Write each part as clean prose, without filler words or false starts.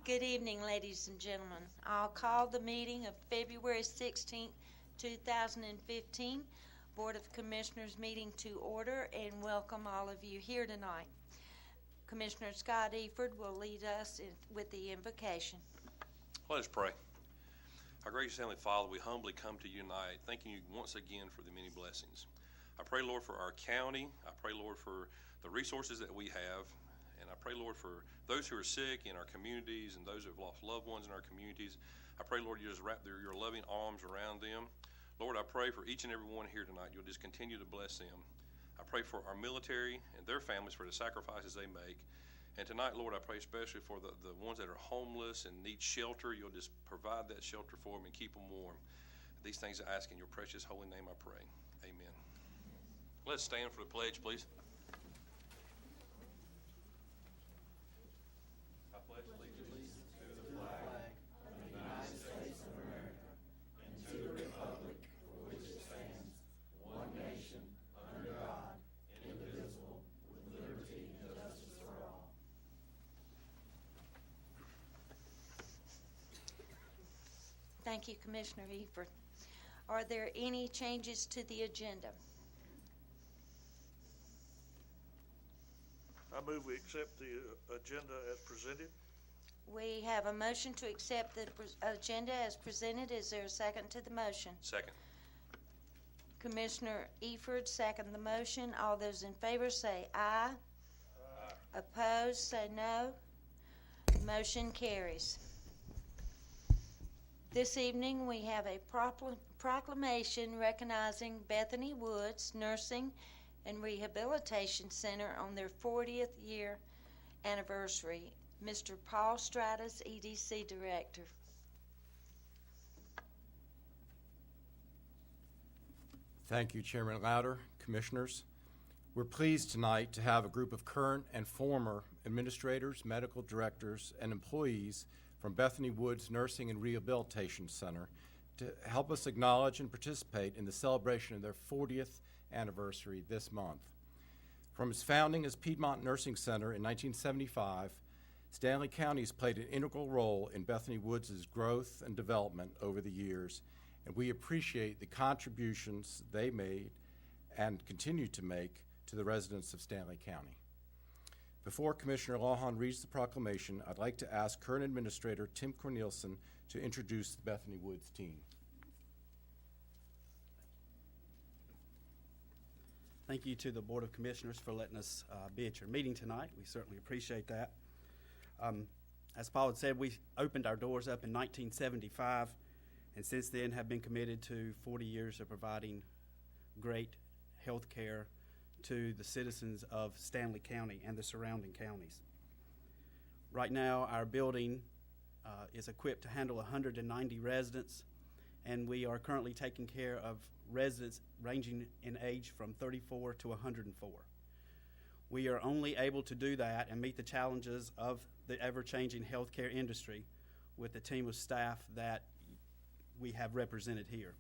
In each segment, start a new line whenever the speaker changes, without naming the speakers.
Good evening, ladies and gentlemen. I'll call the meeting of February 16, 2015, Board of Commissioners meeting to order and welcome all of you here tonight. Commissioner Scott Eford will lead us with the invocation.
Let us pray. Our gracious Heavenly Father, we humbly come to you tonight, thanking you once again for the many blessings. I pray, Lord, for our county. I pray, Lord, for the resources that we have. And I pray, Lord, for those who are sick in our communities and those who have lost loved ones in our communities. I pray, Lord, you just wrap your loving arms around them. Lord, I pray for each and every one here tonight. You'll just continue to bless them. I pray for our military and their families for the sacrifices they make. And tonight, Lord, I pray especially for the ones that are homeless and need shelter. You'll just provide that shelter for them and keep them warm. These things I ask in your precious holy name I pray. Amen. Let's stand for the pledge, please. I pledge allegiance to the flag of the United States of America and to the republic for which it stands, one nation, under God, indivisible, with liberty and justice for all.
Thank you, Commissioner Eford. Are there any changes to the agenda?
I move we accept the agenda as presented.
We have a motion to accept the agenda as presented. Is there a second to the motion?
Second.
Commissioner Eford, second the motion. All those in favor say aye. Aye. Opposed, say no. Motion carries. This evening we have a proclamation recognizing Bethany Woods Nursing and Rehabilitation Center on their 40th year anniversary. Mr. Paul Stratus, EDC Director.
Thank you, Chairman Louder, Commissioners. We're pleased tonight to have a group of current and former administrators, medical directors, and employees from Bethany Woods Nursing and Rehabilitation Center to help us acknowledge and participate in the celebration of their 40th anniversary this month. From its founding as Piedmont Nursing Center in 1975, Stanley County has played an integral role in Bethany Woods' growth and development over the years, and we appreciate the contributions they made and continue to make to the residents of Stanley County. Before Commissioner Lawhon reads the proclamation, I'd like to ask current Administrator Tim Cornelison to introduce the Bethany Woods team.
Thank you to the Board of Commissioners for letting us be at your meeting tonight. We certainly appreciate that. As Paul had said, we opened our doors up in 1975, and since then have been committed to 40 years of providing great health care to the citizens of Stanley County and the surrounding counties. Right now, our building is equipped to handle 190 residents, and we are currently taking care of residents ranging in age from 34 to 104. We are only able to do that and meet the challenges of the ever-changing healthcare industry with the team of staff that we have represented here.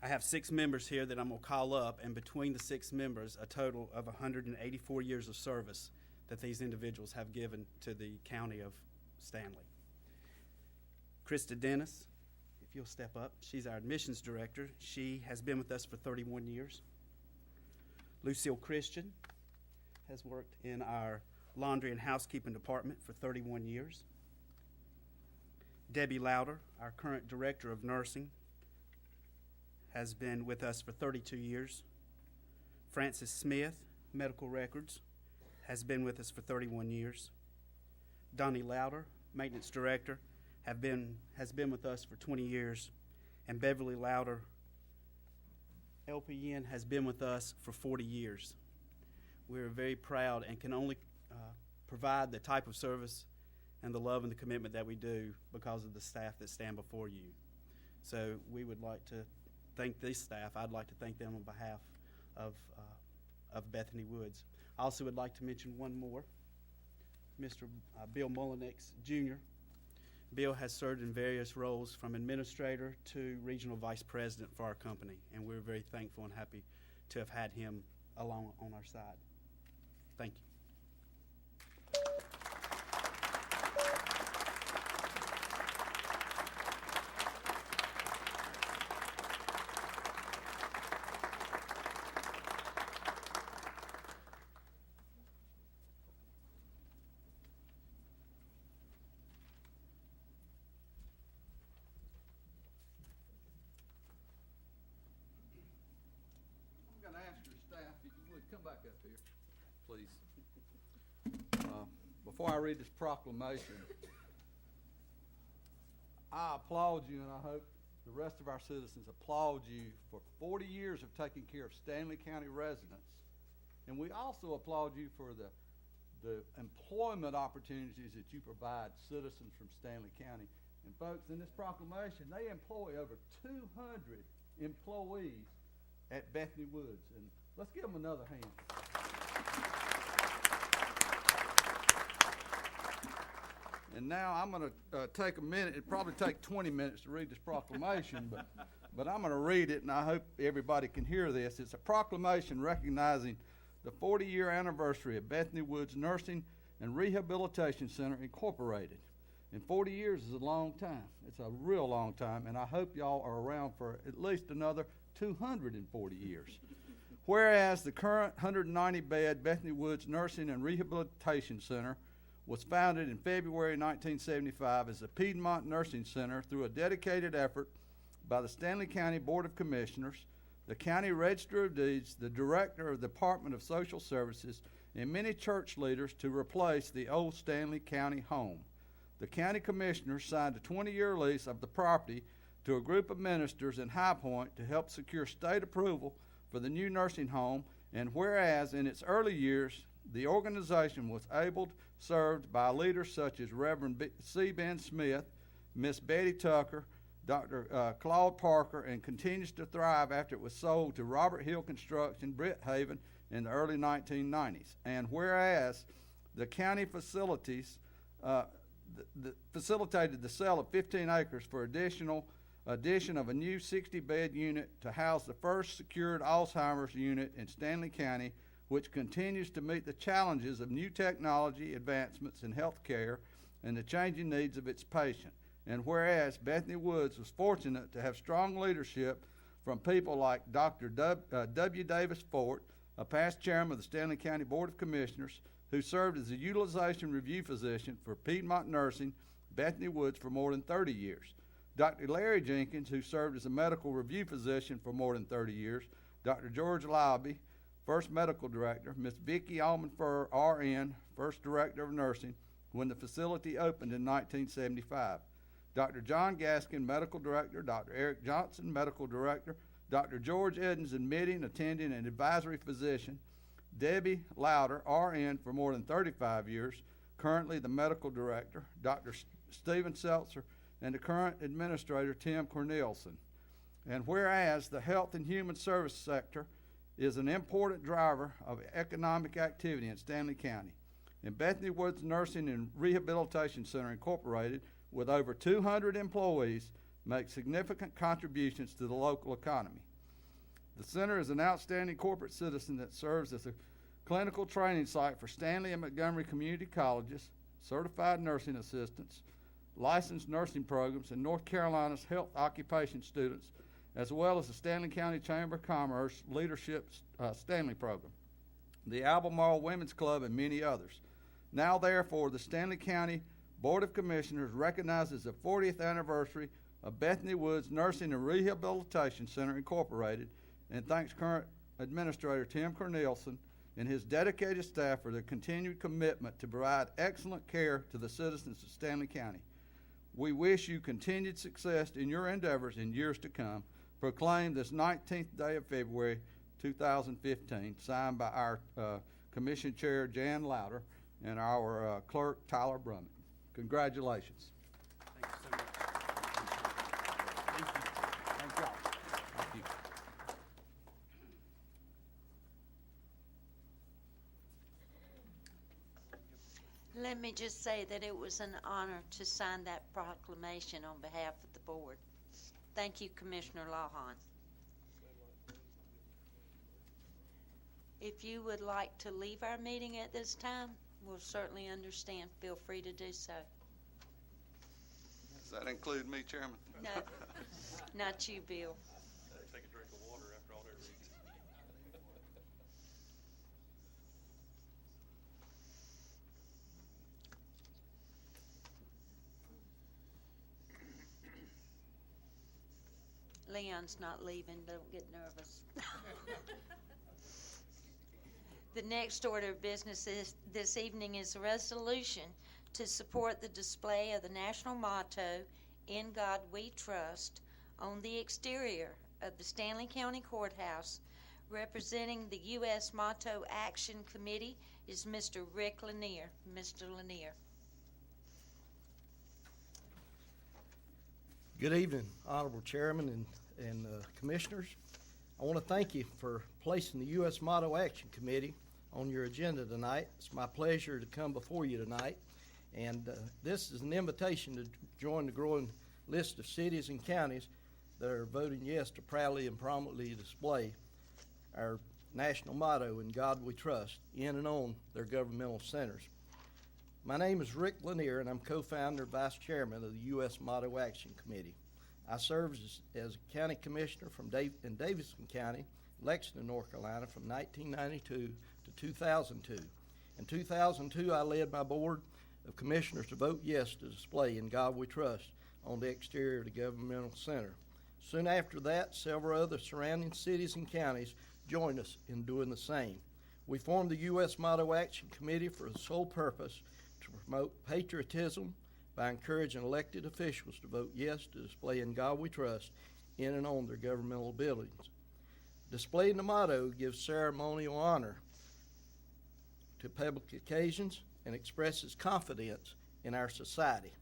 I have 6 members here that I'm going to call up, and between the 6 members, a total of 184 years of service that these individuals have given to the county of Stanley. Krista Dennis, if you'll step up. She's our admissions director. She has been with us for 31 years. Lucille Christian has worked in our laundry and housekeeping department for 31 years. Debbie Louder, our current director of nursing, has been with us for 32 years. Frances Smith, medical records, has been with us for 31 years. Donnie Louder, maintenance director, has been with us for 20 years. And Beverly Louder, LPN, has been with us for 40 years. We're very proud and can only provide the type of service and the love and the commitment that we do because of the staff that stand before you. So we would like to thank this staff. I'd like to thank them on behalf of Bethany Woods. I also would like to mention one more, Mr. Bill Mullinex, Jr. Bill has served in various roles from administrator to regional vice president for our company, and we're very thankful and happy to have had him along on our side. Thank you.
come back up here, please. Before I read this proclamation, I applaud you, and I hope the rest of our citizens applaud you for 40 years of taking care of Stanley County residents. And we also applaud you for the employment opportunities that you provide citizens from Stanley County. And folks, in this proclamation, they employ over 200 employees at Bethany Woods. And let's give them another hand. And now I'm going to take a minute. It'll probably take 20 minutes to read this proclamation, but I'm going to read it, and I hope everybody can hear this. It's a proclamation recognizing the 40-year anniversary of Bethany Woods Nursing and Rehabilitation Center, Incorporated. And 40 years is a long time. It's a real long time, and I hope y'all are around for at least another 240 years. Whereas the current 190-bed Bethany Woods Nursing and Rehabilitation Center was founded in February 1975 as the Piedmont Nursing Center through a dedicated effort by the Stanley County Board of Commissioners, the County Register of Deeds, the Director of the Department of Social Services, and many church leaders to replace the old Stanley County home. The County Commissioners signed a 20-year lease of the property to a group of ministers in High Point to help secure state approval for the new nursing home, and whereas in its early years, the organization was served by leaders such as Reverend C. Ben Smith, Miss Betty Tucker, Dr. Claude Parker, and continues to thrive after it was sold to Robert Hill Construction, Britt Haven, in the early 1990s. And whereas the county facilities facilitated the sale of 15 acres for addition of a new 60-bed unit to house the first secured Alzheimer's unit in Stanley County, which continues to meet the challenges of new technology advancements in health care and the changing needs of its patient. And whereas Bethany Woods was fortunate to have strong leadership from people like Dr. W. Davis Fort, a past chairman of the Stanley County Board of Commissioners, who served as a utilization review physician for Piedmont Nursing, Bethany Woods, for more than 30 years. Dr. Larry Jenkins, who served as a medical review physician for more than 30 years. Dr. George Lobby, first medical director. Ms. Vicki Almanfur, RN, first director of nursing, when the facility opened in 1975. Dr. John Gaskin, medical director. Dr. Eric Johnson, medical director. Dr. George Edens, admitting, attending, and advisory physician. Debbie Louder, RN, for more than 35 years, currently the medical director. Dr. Stephen Seltzer, and the current administrator, Tim Cornelison. And whereas the health and human service sector is an important driver of economic activity in Stanley County, and Bethany Woods Nursing and Rehabilitation Center, Incorporated, with over 200 employees, makes significant contributions to the local economy. The center is an outstanding corporate citizen that serves as a clinical training site for Stanley and Montgomery Community Colleges, certified nursing assistants, licensed nursing programs, and North Carolina's health occupation students, as well as the Stanley County Chamber of Commerce Leadership Stanley Program, the Albemarle Women's Club, and many others. Now, therefore, the Stanley County Board of Commissioners recognizes the 40th anniversary of Bethany Woods Nursing and Rehabilitation Center, Incorporated, and thanks current Administrator Tim Cornelison and his dedicated staff for their continued commitment to provide excellent care to the citizens of Stanley County. We wish you continued success in your endeavors in years to come. Proclaimed this 19th day of February 2015, signed by our Commission Chair Jan Louder and our Clerk Tyler Brummett. Congratulations.
Thank you so much. Thank you. Thank y'all.
Thank you.
Let me just say that it was an honor to sign that proclamation on behalf of the board. Thank you, Commissioner Lawhon. If you would like to leave our meeting at this time, we'll certainly understand. Feel free to do so.
Does that include me, Chairman?
No, not you, Bill.
Take a drink of water after all that reads.
Leon's not leaving. Don't get nervous. The next order of business this evening is a resolution to support the display of the national motto, "In God We Trust," on the exterior of the Stanley County Courthouse. Representing the U.S. Motto Action Committee is Mr. Rick Lanier. Mr. Lanier.
Good evening, Honorable Chairman and Commissioners. I want to thank you for placing the U.S. Motto Action Committee on your agenda tonight. It's my pleasure to come before you tonight, and this is an invitation to join the growing list of cities and counties that are voting yes to proudly and prominently display our national motto, "In God We Trust," in and on their governmental centers. My name is Rick Lanier, and I'm co-founder and vice chairman of the U.S. Motto Action Committee. I served as county commissioner in Davidson County, Lexington, North Carolina, from 1992 to 2002. In 2002, I led my board of commissioners to vote yes to display "In God We Trust" on the exterior of the governmental center. Soon after that, several other surrounding cities and counties joined us in doing the same. We formed the U.S. Motto Action Committee for the sole purpose to promote patriotism by encouraging elected officials to vote yes to display "In God We Trust" in and on their governmental buildings. Displaying the motto gives ceremonial honor to public occasions and expresses confidence in our society.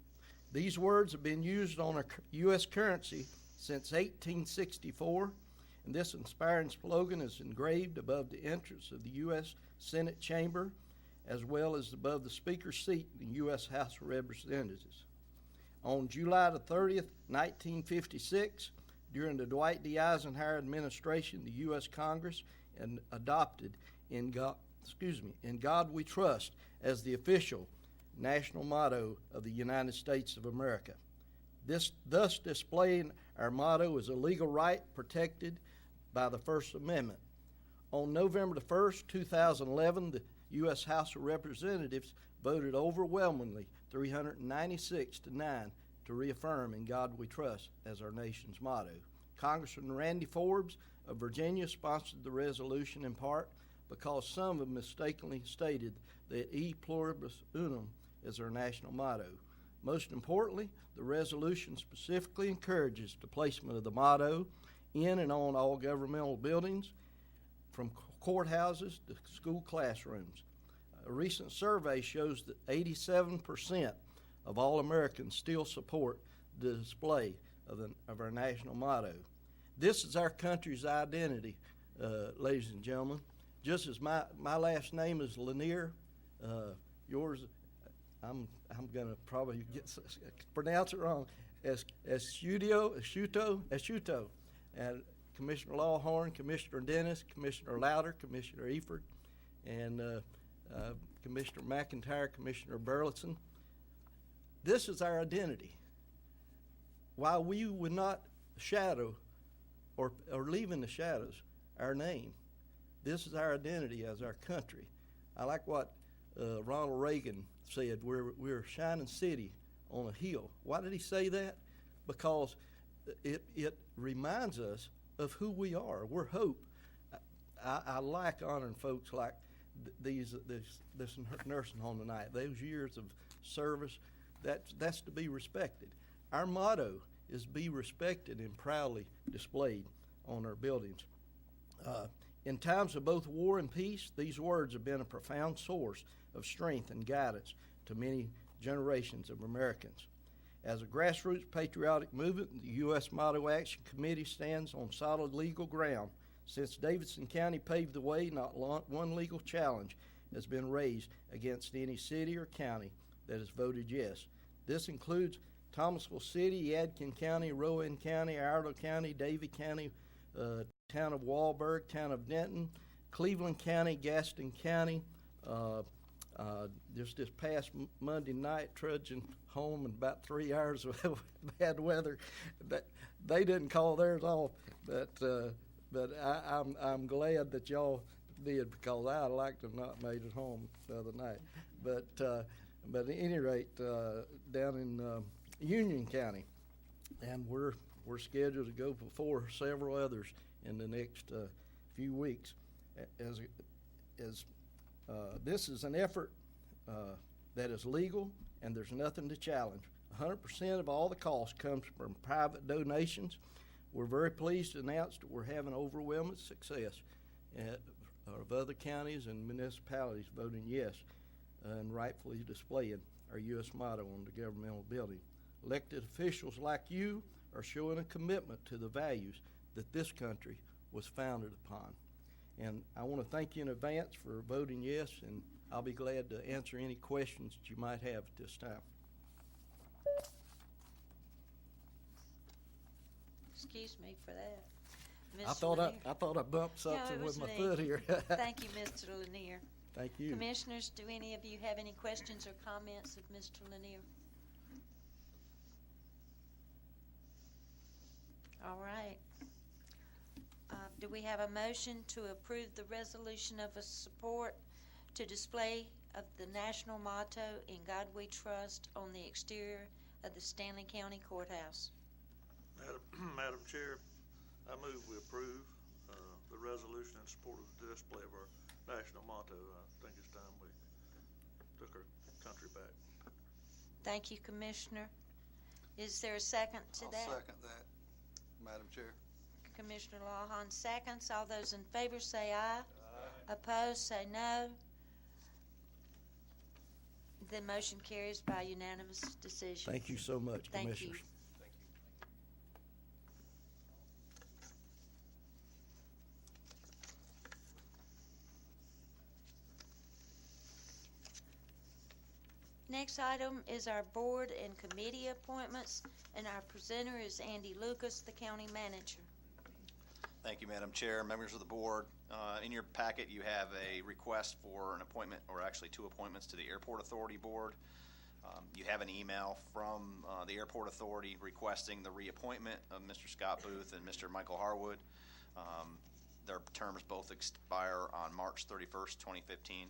These words have been used on our U.S. currency since 1864, and this inspiring slogan is engraved above the entrance of the U.S. Senate chamber, as well as above the Speaker's seat in the U.S. House of Representatives. On July the 30th, 1956, during the Dwight D. Eisenhower administration, the U.S. Congress adopted In God We Trust as the official national motto of the United States of America. Thus displaying our motto is a legal right protected by the First Amendment. On November the 1st, 2011, the U.S. House of Representatives voted overwhelmingly 396 to 9 to reaffirm "In God We Trust" as our nation's motto. Congressman Randy Forbes of Virginia sponsored the resolution in part because some have mistakenly stated that "E pluribus unum" is our national motto. Most importantly, the resolution specifically encourages the placement of the motto in and on all governmental buildings, from courthouses to school classrooms. A recent survey shows that 87% of all Americans still support the display of our national motto. This is our country's identity, ladies and gentlemen. Just as my last name is Lanier, yours, I'm going to probably pronounce it wrong, Asciutto, and Commissioner Lawhorn, Commissioner Dennis, Commissioner Louder, Commissioner Eford, and Commissioner McIntyre, Commissioner Burleson. This is our identity. While we would not shadow or leave in the shadows our name, this is our identity as our country. I like what Ronald Reagan said, we're a shining city on a hill. Why did he say that? Because it reminds us of who we are. We're hope. I like honoring folks like this nursing home tonight. Those years of service, that's to be respected. Our motto is "Be respected and proudly displayed" on our buildings. In times of both war and peace, these words have been a profound source of strength and guidance to many generations of Americans. As a grassroots patriotic movement, the U.S. Motto Action Committee stands on solid legal ground. Since Davidson County paved the way, not one legal challenge has been raised against any city or county that has voted yes. This includes Thomasville City, Yadkin County, Rowan County, Iredell County, Davie County, town of Walberg, town of Denton, Cleveland County, Gaston County. Just this past Monday night, trudging home in about 3 hours of bad weather. They didn't call theirs off, but I'm glad that y'all did, because I'd like to have not made it home the other night. But at any rate, down in Union County, and we're scheduled to go before several others in the next few weeks. As This is an effort that is legal, and there's nothing to challenge. 100% of all the cost comes from private donations. We're very pleased to announce that we're having overwhelming success of other counties and municipalities voting yes and rightfully displaying our U.S. motto on the governmental building. Elected officials like you are showing a commitment to the values that this country was founded upon. And I want to thank you in advance for voting yes, and I'll be glad to answer any questions that you might have at this time.
Excuse me for that.
I
Mr.
thought
Lanier.
I bumped
No, it
something
was
with my
me.
foot here.
Thank you, Mr. Lanier.
Thank you.
Commissioners, do any of you have any questions or comments of Mr. Lanier? All right. Do we have a motion to approve the resolution of a support to display of the national motto "In God We Trust" on the exterior of the Stanley County Courthouse?
Madam Chair, I move we approve the resolution in support of the display of our national motto. I think it's time we took our country back.
Thank you, Commissioner. Is there a second to that?
I'll second that, Madam Chair.
Commissioner Lawhon seconds. All those in favor say aye. Opposed, say no. The motion carries by unanimous decision.
Thank you so much,
Thank
Commissioners.
you. Next item is our board and committee appointments, and our presenter is Andy Lucas, the county manager.
Thank you, Madam Chair, members of the board. In your packet, you have a request for an appointment, or actually two appointments to the Airport Authority Board. You have an email from the Airport Authority requesting the reappointment of Mr. Scott Booth and Mr. Michael Harwood. Their terms both expire on March 31st, 2015.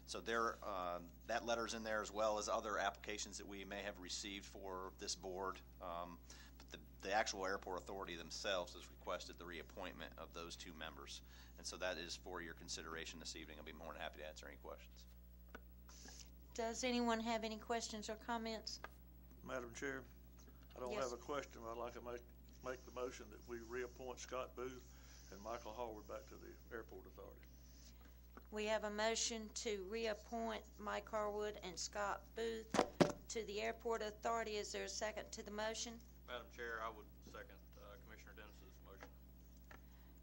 So that letter's in there, as well as other applications that we may have received for this board. But the actual Airport Authority themselves has requested the reappointment of those two members. And so that is for your consideration this evening. I'll be more than happy to answer any questions.
Does anyone have any questions or comments?
Madam Chair, I don't
Yes.
have a question. I'd like to make the motion that we reappoint Scott Booth and Michael Hallward back to the Airport Authority.
We have a motion to reappoint Mike Harwood and Scott Booth to the Airport Authority. Is there a second to the motion?
Madam Chair, I would second Commissioner Dennis's motion.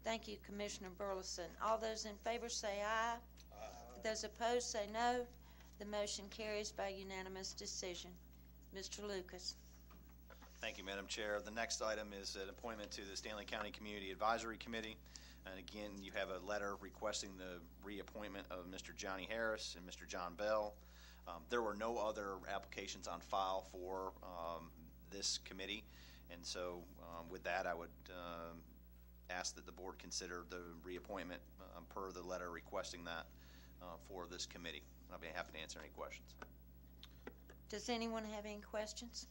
Thank you, Commissioner Burleson. All those in favor say aye. Those opposed say no. The motion carries by unanimous decision. Mr. Lucas.
Thank you, Madam Chair. The next item is an appointment to the Stanley County Community Advisory Committee. And again, you have a letter requesting the reappointment of Mr. Johnny Harris and Mr. John Bell. There were no other applications on file for this committee. And so with that, I would ask that the board consider the reappointment per the letter requesting that for this committee. I'll be happy to answer any questions.
Does anyone have any questions?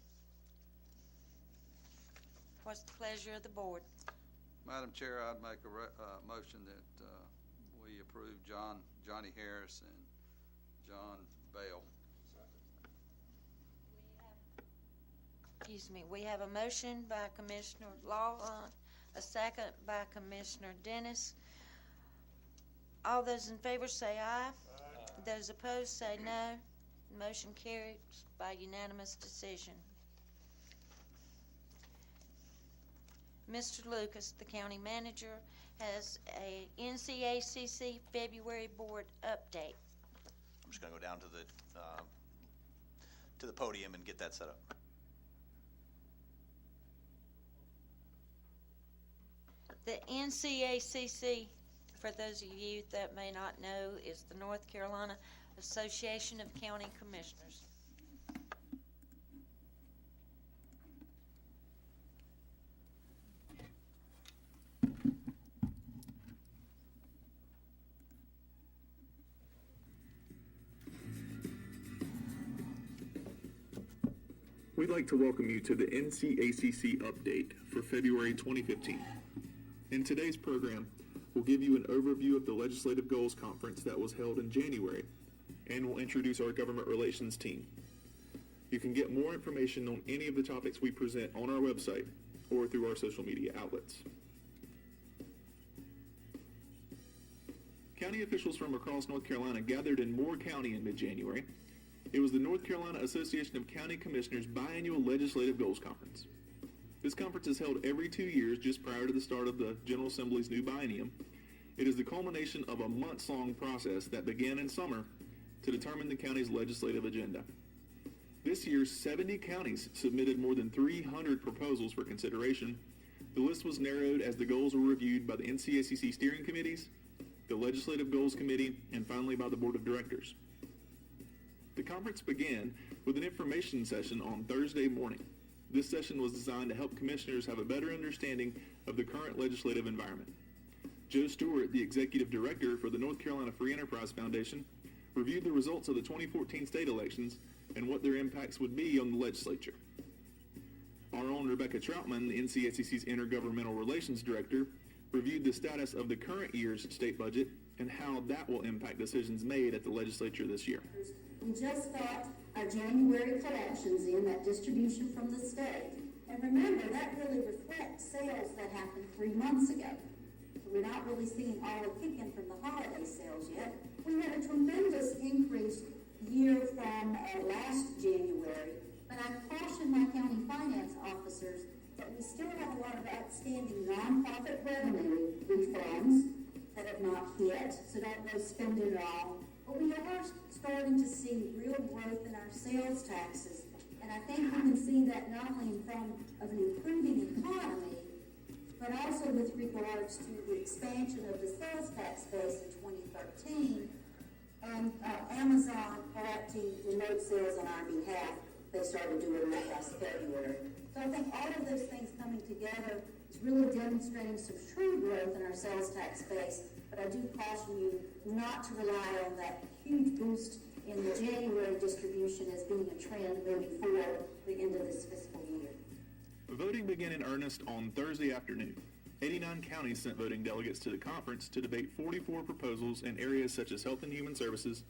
What's the pleasure of the board?
Madam Chair, I'd make a motion that we approve Johnny Harris and John Bell.
Excuse me, we have a motion by Commissioner Lawhon, a second by Commissioner Dennis. All those in favor say aye. Those opposed say no. Motion carries by unanimous decision. Mr. Lucas, the county manager, has a NCACC February board update.
I'm just going to go down to the podium and get that set up.
The NCACC, for those of you that may not know, is the North Carolina Association of County Commissioners.
We'd like to welcome you to the NCACC update for February 2015. In today's program, will give you an overview of the Legislative Goals Conference that was held in January and will introduce our government relations team. You can get more information on any of the topics we present on our website or through our social media outlets. County officials from across North Carolina gathered in Moore County in mid-January. It was the North Carolina Association of County Commissioners biannual Legislative Goals Conference. This conference is held every 2 years just prior to the start of the General Assembly's new biennium. It is the culmination of a months-long process that began in summer to determine the county's legislative agenda. This year, 70 counties submitted more than 300 proposals for consideration. The list was narrowed as the goals were reviewed by the NCACC steering committees, the Legislative Goals Committee, and finally by the Board of Directors. The conference began with an information session on Thursday morning. This session was designed to help commissioners have a better understanding of the current legislative environment. Joe Stewart, the Executive Director for the North Carolina Free Enterprise Foundation, reviewed the results of the 2014 state elections and what their impacts would be on the legislature. Our own Rebecca Troutman, the NCACC's Intergovernmental Relations Director, reviewed the status of the current year's state budget and how that will impact decisions made at the legislature this year.
We just got our January collections in, that distribution from the state. And remember, that really reflects sales that happened 3 months ago. So we're not really seeing all the kick-in from the holiday sales yet. We had a tremendous increase year from last January, but I caution my county finance officers that we still have a lot of outstanding nonprofit revenue refunds that have not hit, so don't go spend it all. But we are starting to see real growth in our sales taxes, and I think we can see that not only in form of an improving economy, but also with regards to the expansion of the sales tax base in 2013, and Amazon collecting remote sales on our behalf. They started doing that last February. So I think all of those things coming together is really demonstrating some true growth in our sales tax base. But I do caution you not to rely on that huge boost in the January distribution as being a trend moving forward the end of this fiscal year.
Voting began in earnest on Thursday afternoon. 89 counties sent voting delegates to the conference to debate 44 proposals in areas such as health and human services,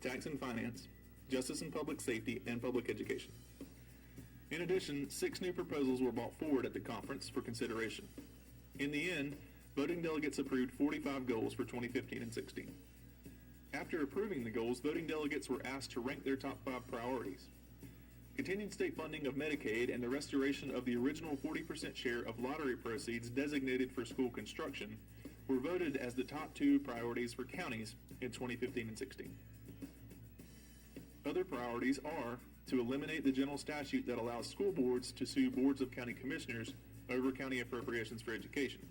tax and finance, justice and public safety, and public education. In addition, 6 new proposals were brought forward at the conference for consideration. In the end, voting delegates approved 45 goals for 2015 and 16. After approving the goals, voting delegates were asked to rank their top 5 priorities. Continued state funding of Medicaid and the restoration of the original 40% share of lottery proceeds designated for school construction were voted as the top 2 priorities for counties in 2015 and 16. Other priorities are to eliminate the general statute that allows school boards to sue boards of county commissioners over county appropriations for education,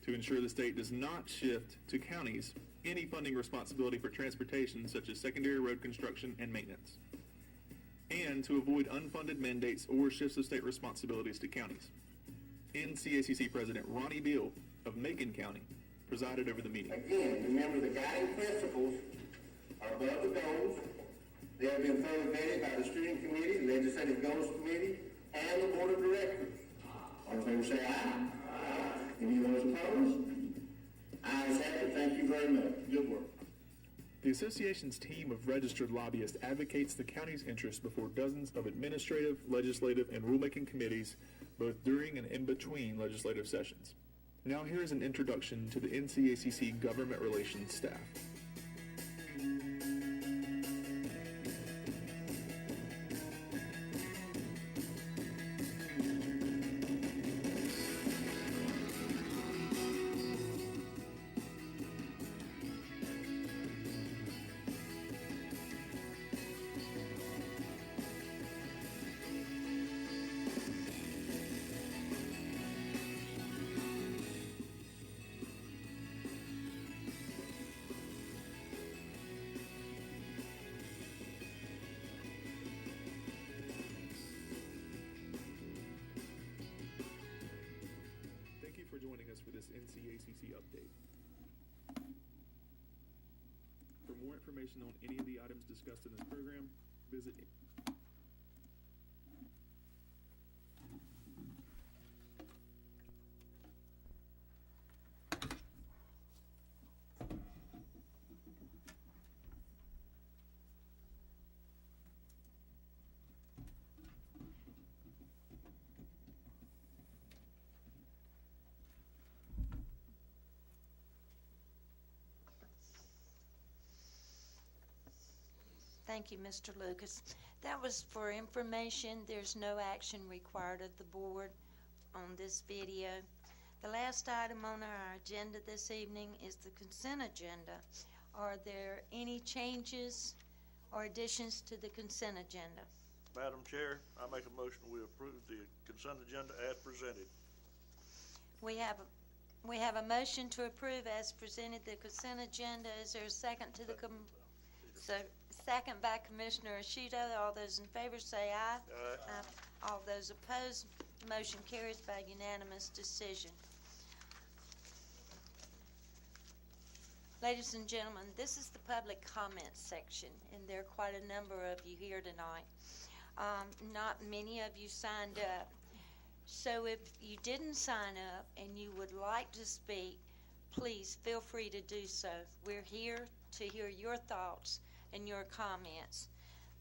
to ensure the state does not shift to counties any funding responsibility for transportation such as secondary road construction and maintenance, and to avoid unfunded mandates or shifts of state responsibilities to counties. NCACC President Ronnie Beal of Macon County presided over the meeting.
Again, remember the guiding principles are above the goals. They have been thoroughly vetted by the steering committee, the legislative goals committee, and the board of directors. All in favor say aye. Aye. Any of those opposed? Ayes have it. Thank you very much. Good work.
The association's team of registered lobbyists advocates the county's interests before dozens of administrative, legislative, and rulemaking committees, both during and in between legislative sessions. Now here is an introduction to the NCACC Government Relations staff. Joining us for this NCACC update. For more information on any of the items discussed in this program, visit
Thank you, Mr. Lucas. That was for information. There's no action required of the board on this video. The last item on our agenda this evening is the consent agenda. Are there any changes or additions to the consent agenda?
Madam Chair, I make a motion we approve the consent agenda as presented.
We have a motion to approve as presented the consent agenda. Is there a second to the second by Commissioner Ashuto. All those in favor say aye. Aye. All those opposed, motion carries by unanimous decision. Ladies and gentlemen, this is the public comment section, and there are quite a number of you here tonight. Not many of you signed up. So if you didn't sign up and you would like to speak, please feel free to do so. We're here to hear your thoughts and your comments.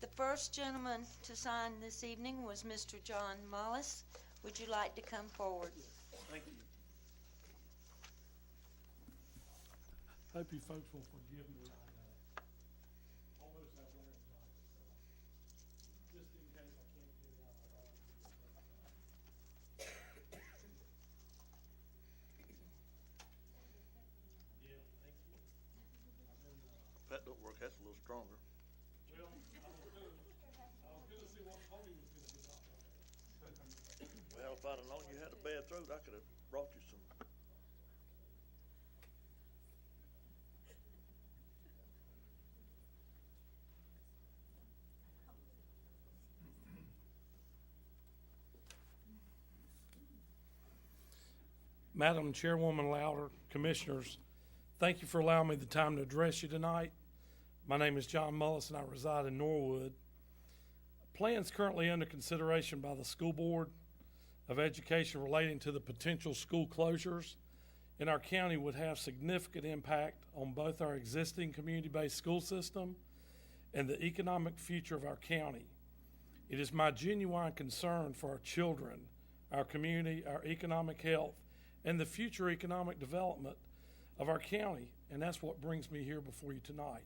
The first gentleman to sign this evening was Mr. John Mullis. Would you like to come forward?
Thank you. Hope you folks will forgive me. I almost have laryngitis, so just in case I can't get it out, yeah, thank you.
If that don't work, that's a little stronger.
Well, I was gonna see what Tony was gonna do about that.
Well, if I'd have known you had a bad throat, I could have brought you some.
Madam Chairwoman Louder, Commissioners, thank you for allowing me the time to address you tonight. My name is John Mullis and I reside in Norwood. Plans currently under consideration by the School Board of Education relating to the potential school closures in our county would have significant impact on both our existing community-based school system and the economic future of our county. It is my genuine concern for our children, our community, our economic health, and the future economic development of our county, and that's what brings me here before you tonight.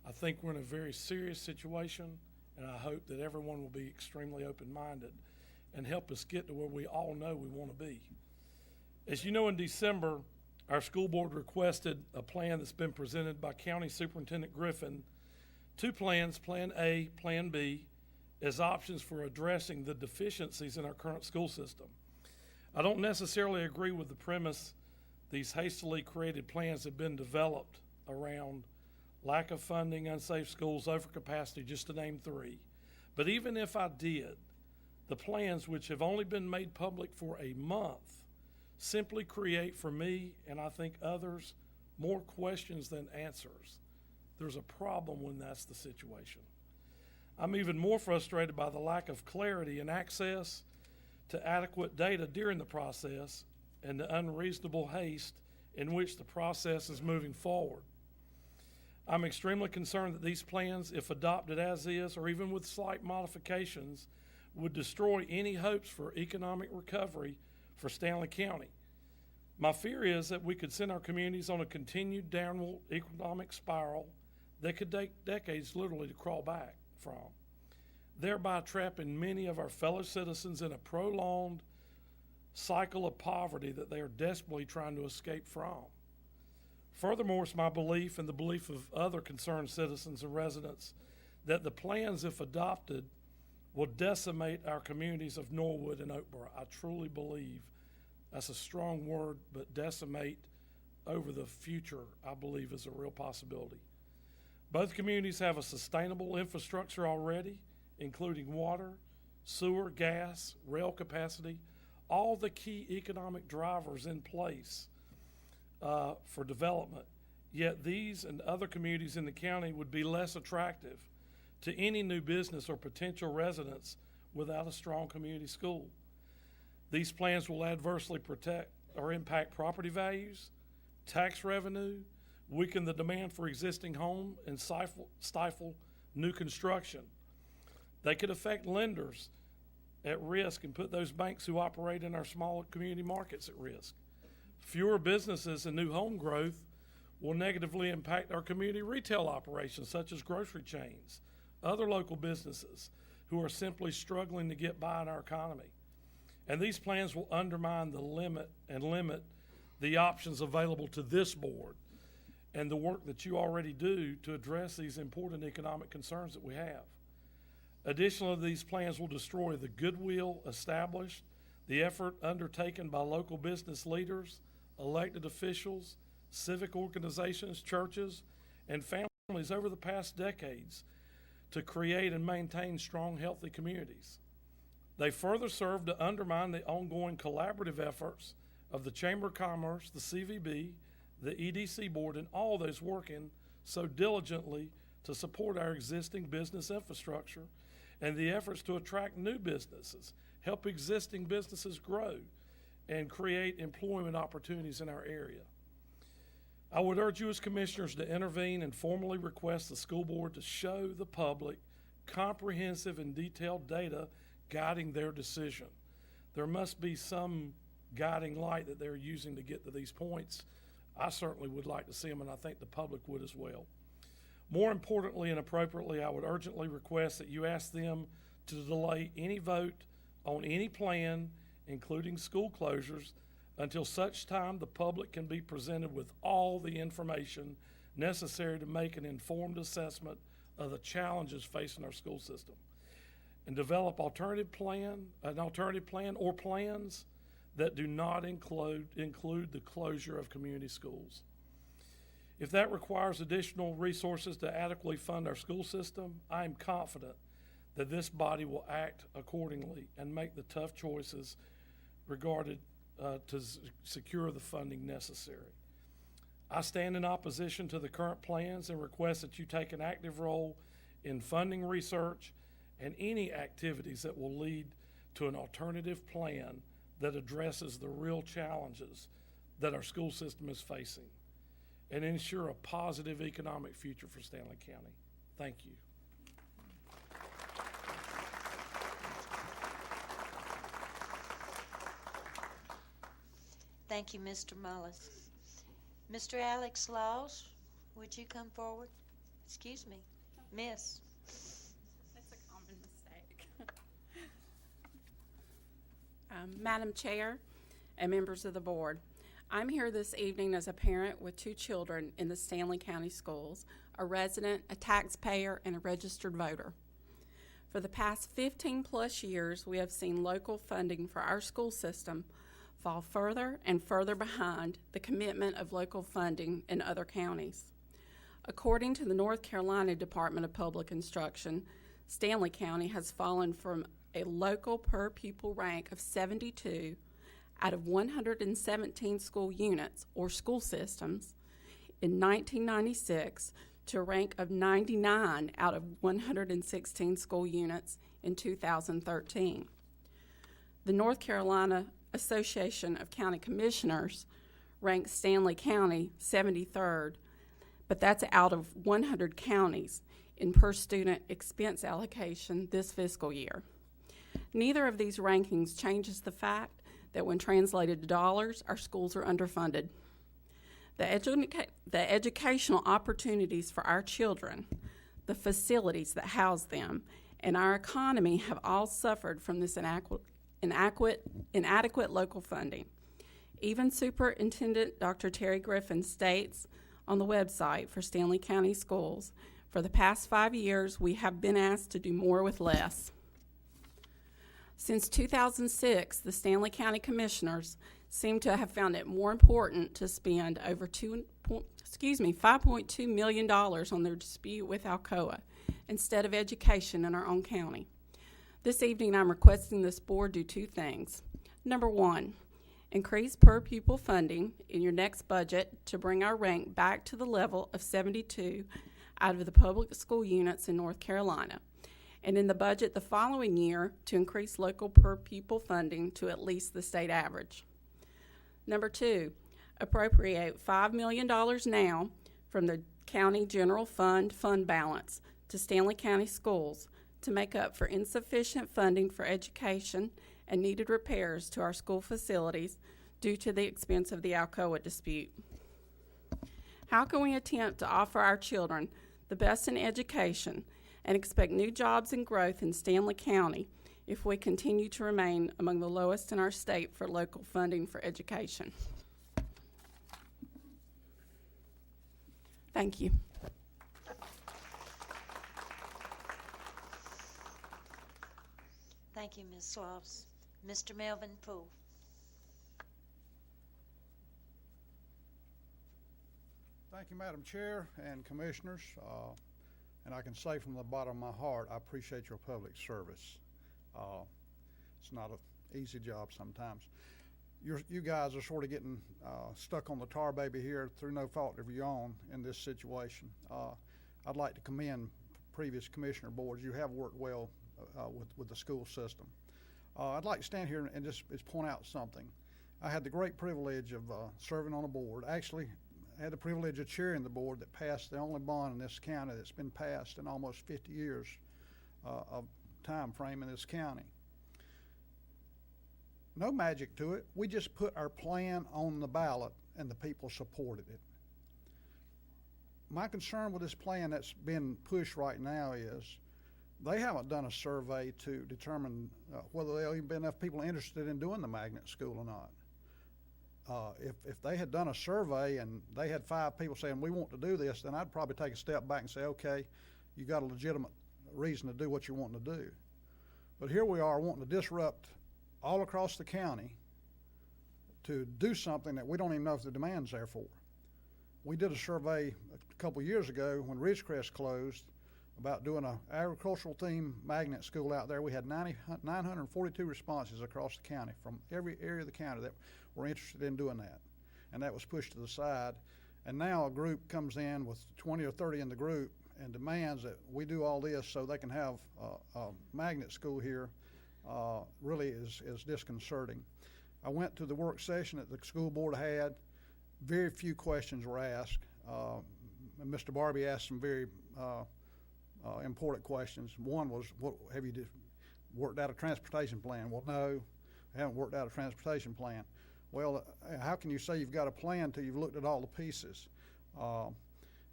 I think we're in a very serious situation, and I hope that everyone will be extremely open-minded and help us get to where we all know we want to be. As you know, in December, our school board requested a plan that's been presented by County Superintendent Griffin. Two plans, Plan A, Plan B, as options for addressing the deficiencies in our current school system. I don't necessarily agree with the premise these hastily created plans have been developed around lack of funding, unsafe schools, overcapacity, just to name three. But even if I did, the plans, which have only been made public for a month, simply create for me, and I think others, more questions than answers. There's a problem when that's the situation. I'm even more frustrated by the lack of clarity and access to adequate data during the process and the unreasonable haste in which the process is moving forward. I'm extremely concerned that these plans, if adopted as is or even with slight modifications, would destroy any hopes for economic recovery for Stanley County. My fear is that we could send our communities on a continued downward economic spiral that could take decades literally to crawl back from, thereby trapping many of our fellow citizens in a prolonged cycle of poverty that they are desperately trying to escape from. Furthermore, it's my belief and the belief of other concerned citizens and residents that the plans, if adopted, will decimate our communities of Norwood and Oakboro. I truly believe that's a strong word, but decimate over the future, I believe, is a real possibility. Both communities have a sustainable infrastructure already, including water, sewer, gas, rail capacity, all the key economic drivers in place for development. Yet these and other communities in the county would be less attractive to any new business or potential residents without a strong community school. These plans will adversely protect or impact property values, tax revenue, weaken the demand for existing home, and stifle new construction. They could affect lenders at risk and put those banks who operate in our small community markets at risk. Fewer businesses and new home growth will negatively impact our community retail operations, such as grocery chains, other local businesses who are simply struggling to get by in our economy. And these plans will undermine the limit the options available to this board and the work that you already do to address these important economic concerns that we have. Additionally, these plans will destroy the goodwill established, the effort undertaken by local business leaders, elected officials, civic organizations, churches, and families over the past decades to create and maintain strong, healthy communities. They further serve to undermine the ongoing collaborative efforts of the Chamber of Commerce, the CVB, the EDC Board, and all those working so diligently to support our existing business infrastructure and the efforts to attract new businesses, help existing businesses grow, and create employment opportunities in our area. I would urge you as commissioners to intervene and formally request the school board to show the public comprehensive and detailed data guiding their decision. There must be some guiding light that they're using to get to these points. I certainly would like to see them, and I think the public would as well. More importantly and appropriately, I would urgently request that you ask them to delay any vote on any plan, including school closures, until such time the public can be presented with all the information necessary to make an informed assessment of the challenges facing our school system, and develop an alternative plan or plans that do not include the closure of community schools. If that requires additional resources to adequately fund our school system, I am confident that this body will act accordingly and make the tough choices regarded to secure the funding necessary. I stand in opposition to the current plans and request that you take an active role in funding research and any activities that will lead to an alternative plan that addresses the real challenges that our school system is facing and ensure a positive economic future for Stanley County. Thank you.
Thank you, Mr. Mullis. Mr. Alex Laws, would you come forward? Excuse me, miss.
That's a common mistake. Madam Chair and members of the board, I'm here this evening as a parent with 2 children in the Stanley County Schools, a resident, a taxpayer, and a registered voter. For the past 15+ years, we have seen local funding for our school system fall further and further behind the commitment of local funding in other counties. According to the North Carolina Department of Public Instruction, Stanley County has fallen from a local per pupil rank of 72 out of 117 school units or school systems in 1996 to a rank of 99 out of 116 school units in 2013. The North Carolina Association of County Commissioners ranks Stanley County 73rd, but that's out of 100 counties in per student expense allocation this fiscal year. Neither of these rankings changes the fact that when translated to dollars, our schools are underfunded. The educational opportunities for our children, the facilities that house them, and our economy have all suffered from this inadequate local funding. Even Superintendent Dr. Terry Griffin states on the website for Stanley County Schools, for the past 5 years, we have been asked to do more with less. Since 2006, the Stanley County Commissioners seem to have found it more important to spend over $5.2 million on their dispute with Alcoa instead of education in our own county. This evening, I'm requesting this board do 2 things. Number 1, increase per pupil funding in your next budget to bring our rank back to the level of 72 out of the public school units in North Carolina, and in the budget the following year to increase local per pupil funding to at least the state average. Number 2, appropriate $5 million now from the county general fund balance to Stanley County Schools to make up for insufficient funding for education and needed repairs to our school facilities due to the expense of the Alcoa dispute. How can we attempt to offer our children the best in education and expect new jobs and growth in Stanley County if we continue to remain among the lowest in our state for local funding for education. Thank you.
Thank you, Ms. Sloss. Mr. Melvin Poole.
Thank you, Madam Chair and Commissioners. And I can say from the bottom of my heart, I appreciate your public service. It's not an easy job sometimes. You guys are sort of getting stuck on the tar baby here through no fault of your own in this situation. I'd like to commend previous commissioner boards. You have worked well with the school system. I'd like to stand here and just point out something. I had the great privilege of serving on a board. Actually, I had the privilege of chairing the board that passed the only bond in this county that's been passed in almost 50 years of time frame in this county. No magic to it. We just put our plan on the ballot and the people supported it. My concern with this plan that's been pushed right now is they haven't done a survey to determine whether there'll even be enough people interested in doing the magnet school or not. If they had done a survey and they had 5 people saying we want to do this, then I'd probably take a step back and say, okay, you got a legitimate reason to do what you want to do. But here we are wanting to disrupt all across the county to do something that we don't even know if the demand's there for. We did a survey a couple years ago when Ridgecrest closed about doing an agricultural themed magnet school out there. We had 942 responses across the county from every area of the county that were interested in doing that. And that was pushed to the side. And now a group comes in with 20 or 30 in the group and demands that we do all this so they can have a magnet school here. Really is disconcerting. I went to the work session that the school board had. Very few questions were asked. Mr. Barbie asked some very important questions. One was, what have you worked out a transportation plan? Well, no, I haven't worked out a transportation plan. Well, how can you say you've got a plan until you've looked at all the pieces?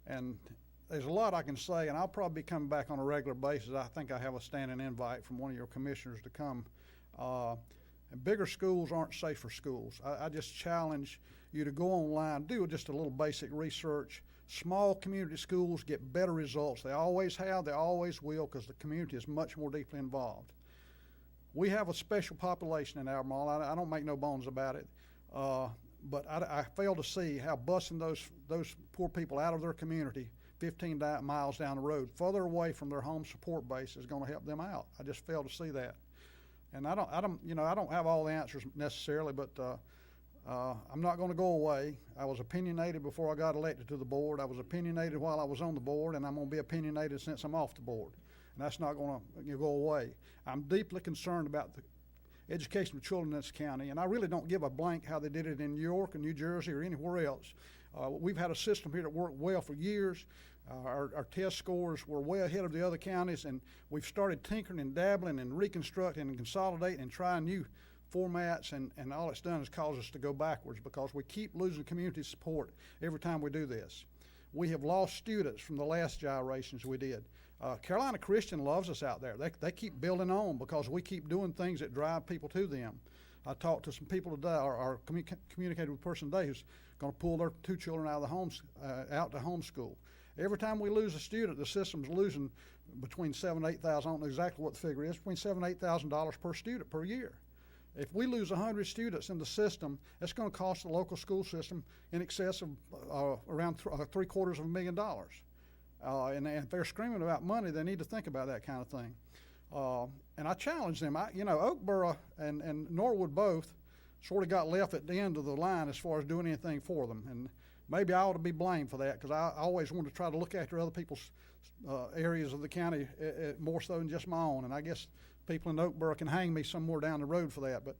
And there's a lot I can say, and I'll probably be coming back on a regular basis. I think I have a standing invite from one of your commissioners to come. And bigger schools aren't safer schools. I just challenge you to go online, do just a little basic research. Small community schools get better results. They always have, they always will, because the community is much more deeply involved. We have a special population in Albemarle. I don't make no bones about it. But I fail to see how busing those poor people out of their community 15 miles down the road, further away from their home support base, is going to help them out. I just fail to see that. And I don't have all the answers necessarily, but I'm not going to go away. I was opinionated before I got elected to the board. I was opinionated while I was on the board, and I'm going to be opinionated since I'm off the board. And that's not going to go away. I'm deeply concerned about the education of children in this county, and I really don't give a blank how they did it in New York or New Jersey or anywhere else. We've had a system here that worked well for years. Our test scores were way ahead of the other counties, and we've started tinkering and dabbling and reconstructing and consolidating and trying new formats, and all it's done is cause us to go backwards because we keep losing community support every time we do this. We have lost students from the last gyrations we did. Carolina Christian loves us out there. They keep building on because we keep doing things that drive people to them. I talked to some people today, or communicated with a person today who's going to pull their 2 children out of the homes, out to homeschool. Every time we lose a student, the system's losing between $7,000 and $8,000. I don't know exactly what the figure is, between $7,000 and $8,000 per student per year. If we lose 100 students in the system, that's going to cost the local school system in excess of around $750,000. And if they're screaming about money, they need to think about that kind of thing. And I challenge them. Oakboro and Norwood both sort of got left at the end of the line as far as doing anything for them. And maybe I ought to be blamed for that because I always want to try to look after other people's areas of the county more so than just my own. And I guess people in Oakboro can hang me somewhere down the road for that. But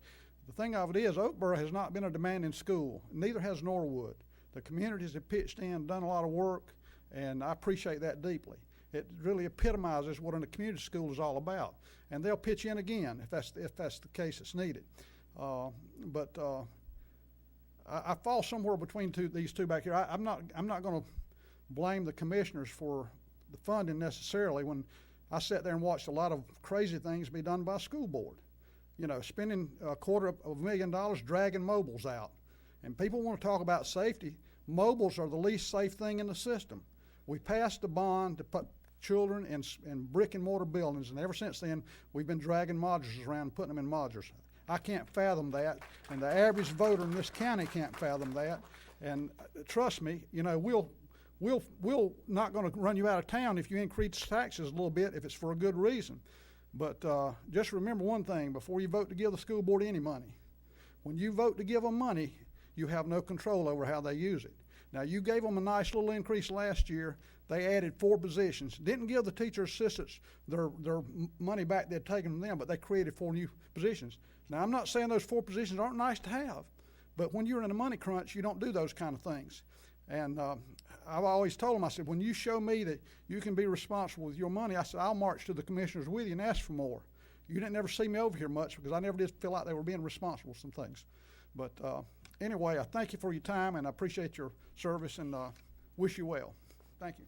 the thing of it is, Oakboro has not been a demanding school. Neither has Norwood. The communities have pitched in, done a lot of work, and I appreciate that deeply. It really epitomizes what a community school is all about. And they'll pitch in again if that's the case that's needed. But I fall somewhere between these two back here. I'm not going to blame the commissioners for the funding necessarily when I sat there and watched a lot of crazy things be done by a school board. You know, spending $250,000 dragging mobiles out. And people want to talk about safety. Mobiles are the least safe thing in the system. We passed a bond to put children in brick and mortar buildings, and ever since then, we've been dragging modulars around and putting them in modulars. I can't fathom that, and the average voter in this county can't fathom that. And trust me, you know, we'll not going to run you out of town if you increase taxes a little bit if it's for a good reason. But just remember one thing before you vote to give the school board any money. When you vote to give them money, you have no control over how they use it. Now, you gave them a nice little increase last year. They added 4 positions. Didn't give the teacher assistants their money back they'd taken from them, but they created 4 new positions. Now, I'm not saying those 4 positions aren't nice to have, but when you're in a money crunch, you don't do those kind of things. And I've always told them, I said, when you show me that you can be responsible with your money, I said, I'll march to the commissioners with you and ask for more. You didn't ever see me over here much because I never did feel like they were being responsible with some things. But anyway, I thank you for your time, and I appreciate your service, and wish you well. Thank you.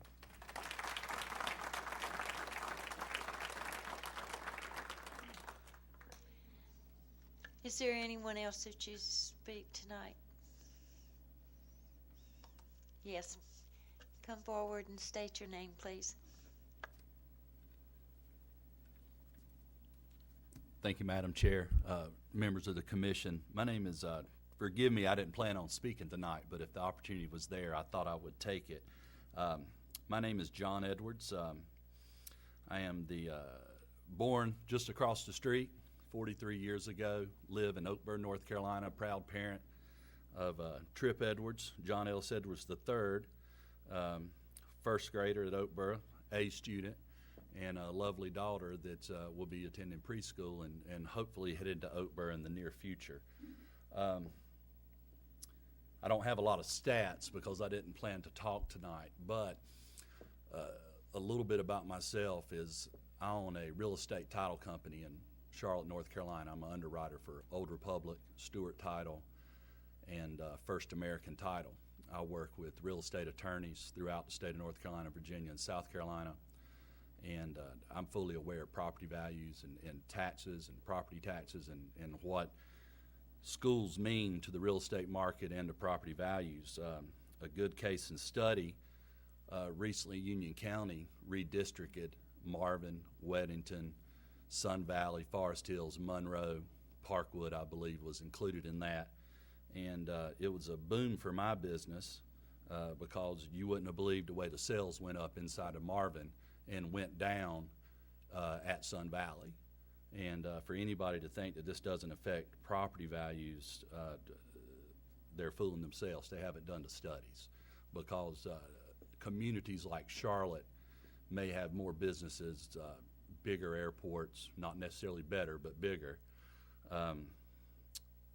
Is there anyone else who chooses to speak tonight? Yes. Come forward and state your name, please.
Thank you, Madam Chair, members of the commission. My name is, forgive me, I didn't plan on speaking tonight, but if the opportunity was there, I thought I would take it. My name is John Edwards. I am born just across the street 43 years ago, live in Oakburn, North Carolina, proud parent of Trip Edwards, John Ellis Edwards III, first grader at Oakburn, A student, and a lovely daughter that will be attending preschool and hopefully headed to Oakburn in the near future. I don't have a lot of stats because I didn't plan to talk tonight, but a little bit about myself is I own a real estate title company in Charlotte, North Carolina. I'm an underwriter for Old Republic, Stewart Title, and First American Title. I work with real estate attorneys throughout the state of North Carolina, Virginia, and South Carolina. And I'm fully aware of property values and taxes and property taxes and what schools mean to the real estate market and to property values. A good case in study, recently Union County redistricted Marvin, Weddington, Sun Valley, Forest Hills, Monroe, Parkwood, I believe, was included in that. And it was a boom for my business because you wouldn't have believed the way the sales went up inside of Marvin and went down at Sun Valley. And for anybody to think that this doesn't affect property values, they're fooling themselves. They haven't done the studies because communities like Charlotte may have more businesses, bigger airports, not necessarily better, but bigger.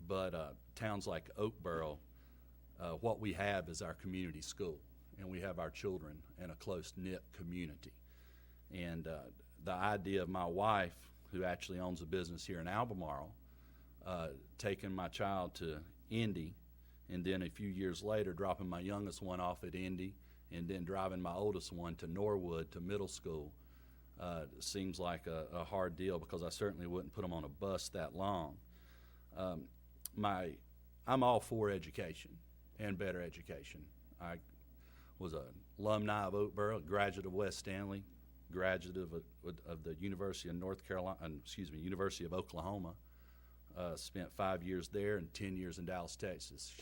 But towns like Oakboro, what we have is our community school, and we have our children in a close-knit community. And the idea of my wife, who actually owns a business here in Albemarle, taking my child to Indy, and then a few years later dropping my youngest one off at Indy, and then driving my oldest one to Norwood to middle school, seems like a hard deal because I certainly wouldn't put them on a bus that long. I'm all for education and better education. I was an alumni of Oakboro, a graduate of West Stanley, graduate of the University of University of Oklahoma. Spent 5 years there and 10 years in Dallas, Texas.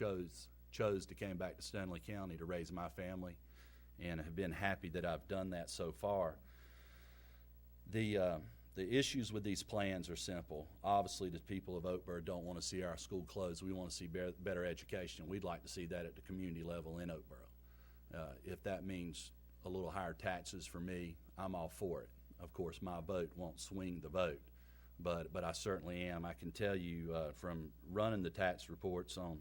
Chose to came back to Stanley County to raise my family, and have been happy that I've done that so far. The issues with these plans are simple. Obviously, the people of Oakboro don't want to see our school closed. We want to see better education. We'd like to see that at the community level in Oakboro. If that means a little higher taxes for me, I'm all for it. Of course, my vote won't swing the vote, but I certainly am. I can tell you from running the tax reports on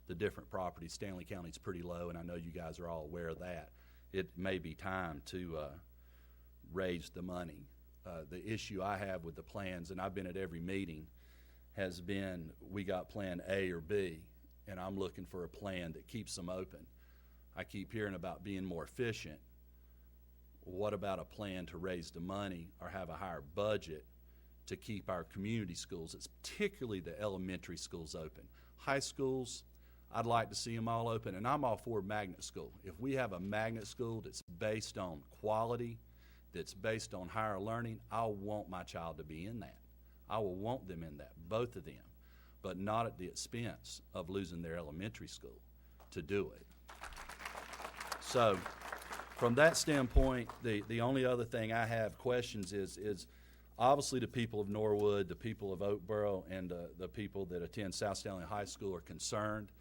the different properties, Stanley County's pretty low, and I know you guys are all aware of that. It may be time to raise the money. The issue I have with the plans, and I've been at every meeting, has been we got plan A or B, and I'm looking for a plan that keeps them open. I keep hearing about being more efficient. what about a plan to raise the money or have a higher budget to keep our community schools, it's particularly the elementary schools, open? High schools, I'd like to see them all open, and I'm all for magnet school. If we have a magnet school that's based on quality, that's based on higher learning, I'll want my child to be in that. I will want them in that, both of them, but not at the expense of losing their elementary school to do it. So from that standpoint, the only other thing I have questions is obviously the people of Norwood, the people of Oakboro, and the people that attend South Stanley High School are concerned.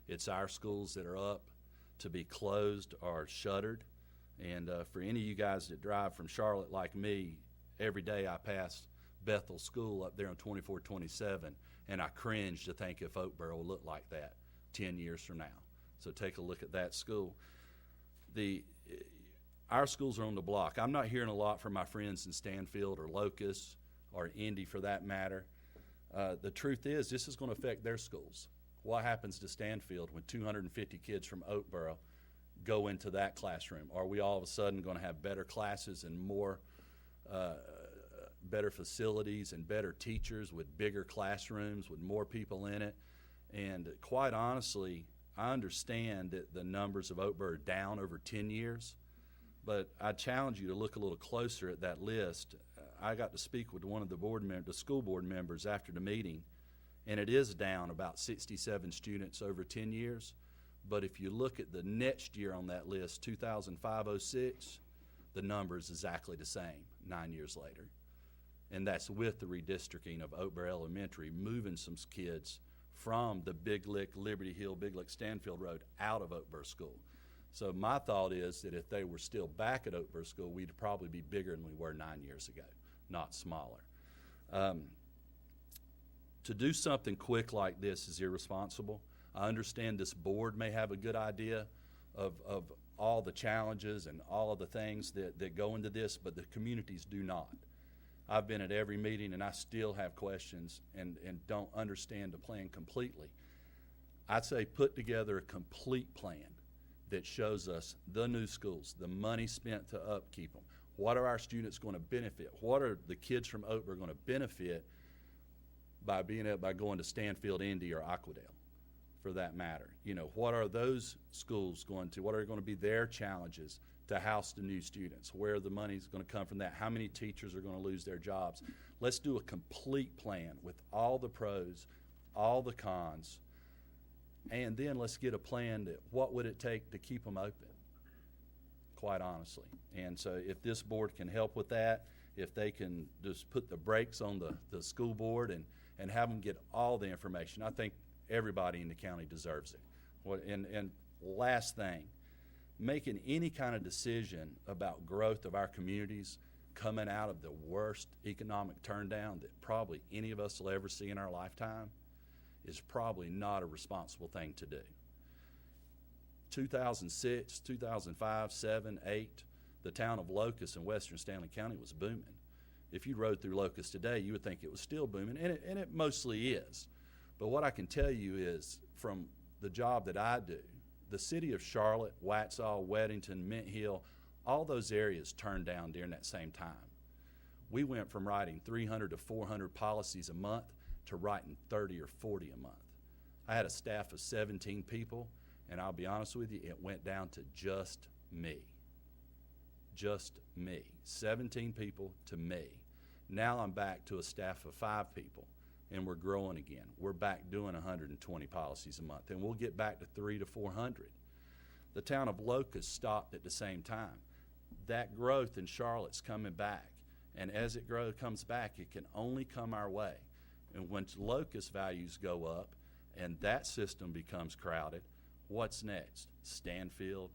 It's our schools that are up to be closed or shuttered. And for any of you guys that drive from Charlotte like me, every day I pass Bethel School up there on 2427, and I cringe to think if Oakboro will look like that 10 years from now. So take a look at that school. Our schools are on the block. I'm not hearing a lot from my friends in Stanfield or Locust or Indy for that matter. The truth is, this is going to affect their schools. What happens to Stanfield when 250 kids from Oakboro go into that classroom? Are we all of a sudden going to have better classes and more better facilities and better teachers with bigger classrooms with more people in it? And quite honestly, I understand that the numbers of Oakboro are down over 10 years, but I challenge you to look a little closer at that list. I got to speak with one of the school board members after the meeting, and it is down about 67 students over 10 years. But if you look at the next year on that list, 2005-06, the number is exactly the same 9 years later. And that's with the redistricting of Oakboro Elementary, moving some kids from the Big Lick, Liberty Hill, Big Lick, Stanfield Road out of Oakboro School. So my thought is that if they were still back at Oakboro School, we'd probably be bigger than we were 9 years ago, not smaller. To do something quick like this is irresponsible. I understand this board may have a good idea of all the challenges and all of the things that go into this, but the communities do not. I've been at every meeting and I still have questions and don't understand the plan completely. I'd say put together a complete plan that shows us the new schools, the money spent to upkeep them. What are our students going to benefit? What are the kids from Oakboro going to benefit by going to Stanfield, Indy, or Aquadale, for that matter? You know, what are those schools what are going to be their challenges to house the new students? Where the money's going to come from that? How many teachers are going to lose their jobs? Let's do a complete plan with all the pros, all the cons, and then let's get a plan that what would it take to keep them open, quite honestly. And so if this board can help with that, if they can just put the brakes on the school board and have them get all the information, I think everybody in the county deserves it. And last thing, making any kind of decision about growth of our communities coming out of the worst economic turndown that probably any of us will ever see in our lifetime is probably not a responsible thing to do. 2006, 2005, 7, 8, the town of Locust in western Stanley County was booming. If you rode through Locust today, you would think it was still booming, and it mostly is. But what I can tell you is, from the job that I do, the city of Charlotte, Waxhaw, Weddington, Mint Hill, all those areas turned down during that same time. We went from writing 300 to 400 policies a month to writing 30 or 40 a month. I had a staff of 17 people, and I'll be honest with you, it went down to just me. Just me. 17 people to me. Now I'm back to a staff of 5 people, and we're growing again. We're back doing 120 policies a month, and we'll get back to 300 to 400. The town of Locust stopped at the same time. That growth in Charlotte's coming back, and as it comes back, it can only come our way. And when Locust values go up and that system becomes crowded, what's next? Stanfield,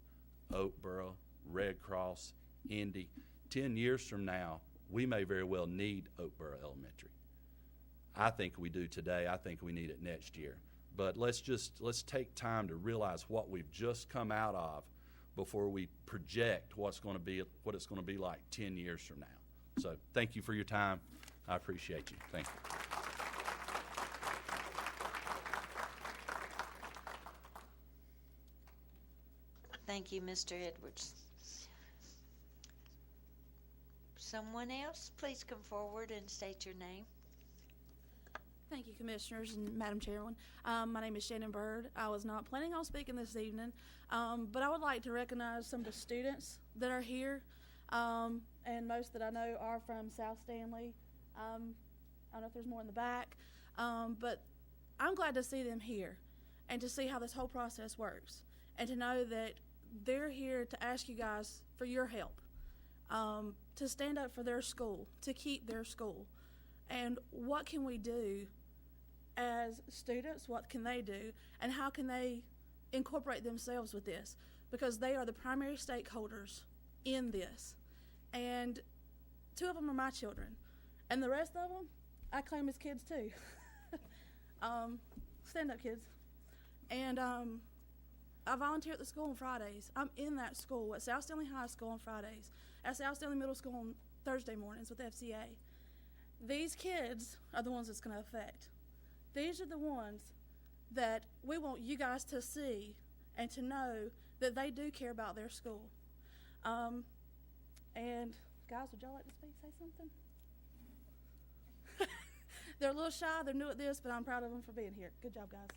Oakboro, Red Cross, Indy. 10 years from now, we may very well need Oakboro Elementary. I think we do today. I think we need it next year. But let's take time to realize what we've just come out of before we project what it's going to be like 10 years from now. So thank you for your time. I appreciate you. Thank you.
Thank you, Mr. Edwards. someone else, please come forward and state your name.
Thank you, Commissioners and Madam Chairman. My name is Shannon Bird. I was not planning on speaking this evening, but I would like to recognize some of the students that are here, and most that I know are from South Stanley. I don't know if there's more in the back, but I'm glad to see them here and to see how this whole process works and to know that they're here to ask you guys for your help, to stand up for their school, to keep their school. And what can we do as students? What can they do? And how can they incorporate themselves with this? Because they are the primary stakeholders in this. And 2 of them are my children. And the rest of them, I claim as kids too. Stand up, kids. And I volunteer at the school on Fridays. I'm in that school at South Stanley High School on Fridays, at South Stanley Middle School on Thursday mornings with FCA. These kids are the ones it's going to affect. These are the ones that we want you guys to see and to know that they do care about their school. And guys, would y'all like to say something? They're a little shy, they're new at this, but I'm proud of them for being here. Good job, guys.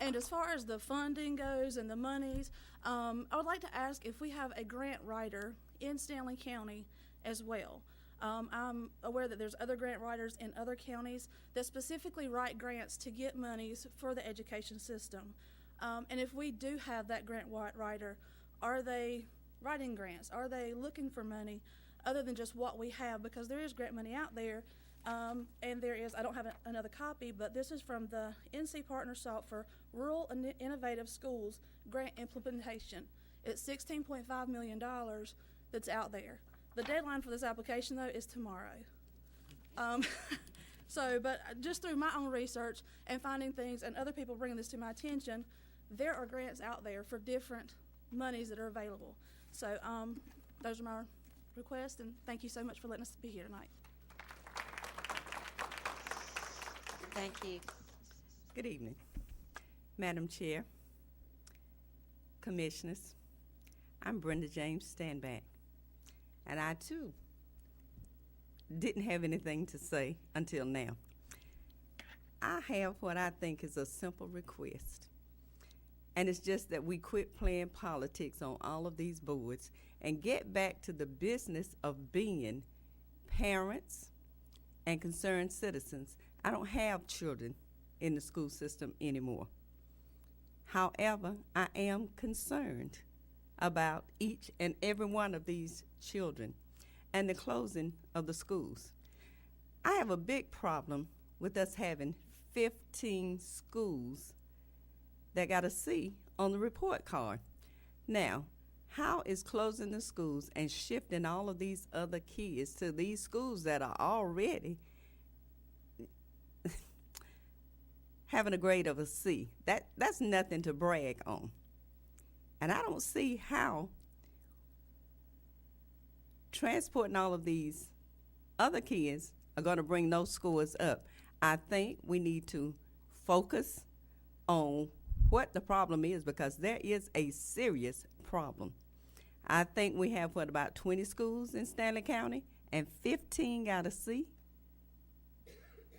And as far as the funding goes and the monies, I would like to ask if we have a grant writer in Stanley County as well. I'm aware that there's other grant writers in other counties that specifically write grants to get monies for the education system. And if we do have that grant writer, are they writing grants? Are they looking for money other than just what we have? Because there is grant money out there. And there is, I don't have another copy, but this is from the NC Partner Sought for Rural and Innovative Schools Grant Implementation. It's $16.5 million that's out there. The deadline for this application, though, is tomorrow. But just through my own research and finding things and other people bringing this to my attention, there are grants out there for different monies that are available. So those are my requests, and thank you so much for letting us be here tonight.
Thank you.
Good evening, Madam Chair, Commissioners. I'm Brenda James Standback, and I too didn't have anything to say until now. I have what I think is a simple request, and it's just that we quit playing politics on all of these boards and get back to the business of being parents and concerned citizens. I don't have children in the school system anymore. However, I am concerned about each and every one of these children and the closing of the schools. I have a big problem with us having 15 schools that got a C on the report card. Now, how is closing the schools and shifting all of these other kids to these schools that are already having a grade of a C? That's nothing to brag on. And I don't see how transporting all of these other kids are going to bring those scores up. I think we need to focus on what the problem is, because there is a serious problem. I think we have, about 20 schools in Stanley County, and 15 got a C?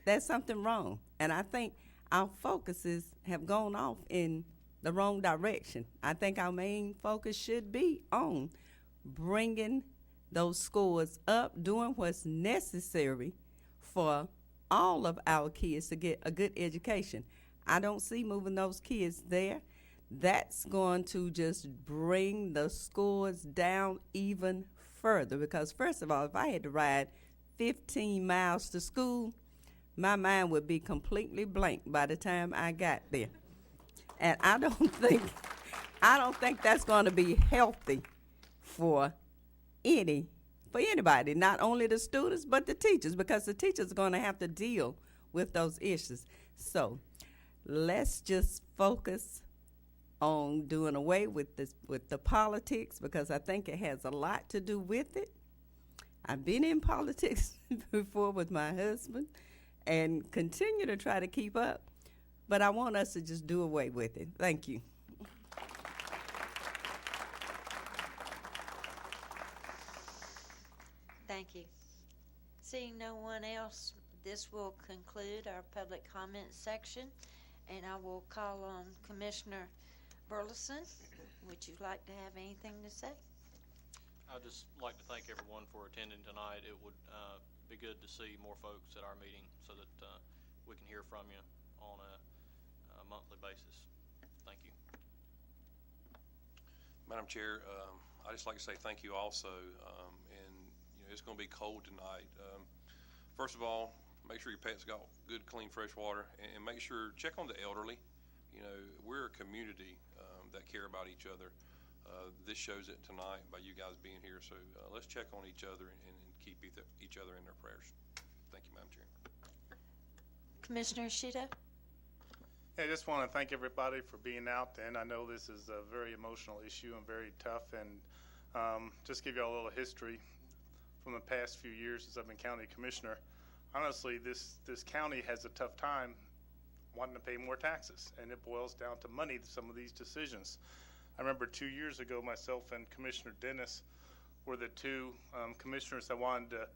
There's something wrong. And I think our focuses have gone off in the wrong direction. I think our main focus should be on bringing those scores up, doing what's necessary for all of our kids to get a good education. I don't see moving those kids there. That's going to just bring the scores down even further, because first of all, if I had to ride 15 miles to school, my mind would be completely blank by the time I got there. And I don't think that's going to be healthy for anybody, not only the students but the teachers, because the teachers are going to have to deal with those issues. So let's just focus on doing away with the politics, because I think it has a lot to do with it. I've been in politics before with my husband and continue to try to keep up, but I want us to just do away with it. Thank you.
Seeing no one else, this will conclude our public comment section, and I will call on Commissioner Burleson. Would you like to have anything to say?
I'd just like to thank everyone for attending tonight. It would be good to see more folks at our meeting so that we can hear from you on a monthly basis. Thank you.
Madam Chair, I'd just like to say thank you also. And it's going to be cold tonight. First of all, make sure your pets got good, clean, fresh water, and make sure, check on the elderly. We're a community that care about each other. This shows it tonight by you guys being here. So let's check on each other and keep each other in their prayers. Thank you, Madam Chair.
Commissioner Shida?
I just want to thank everybody for being out, and I know this is a very emotional issue and very tough, and just give you all a little history from the past few years since I've been county commissioner. Honestly, this county has a tough time wanting to pay more taxes, and it boils down to money, some of these decisions. I remember 2 years ago, myself and Commissioner Dennis were the two commissioners that wanted to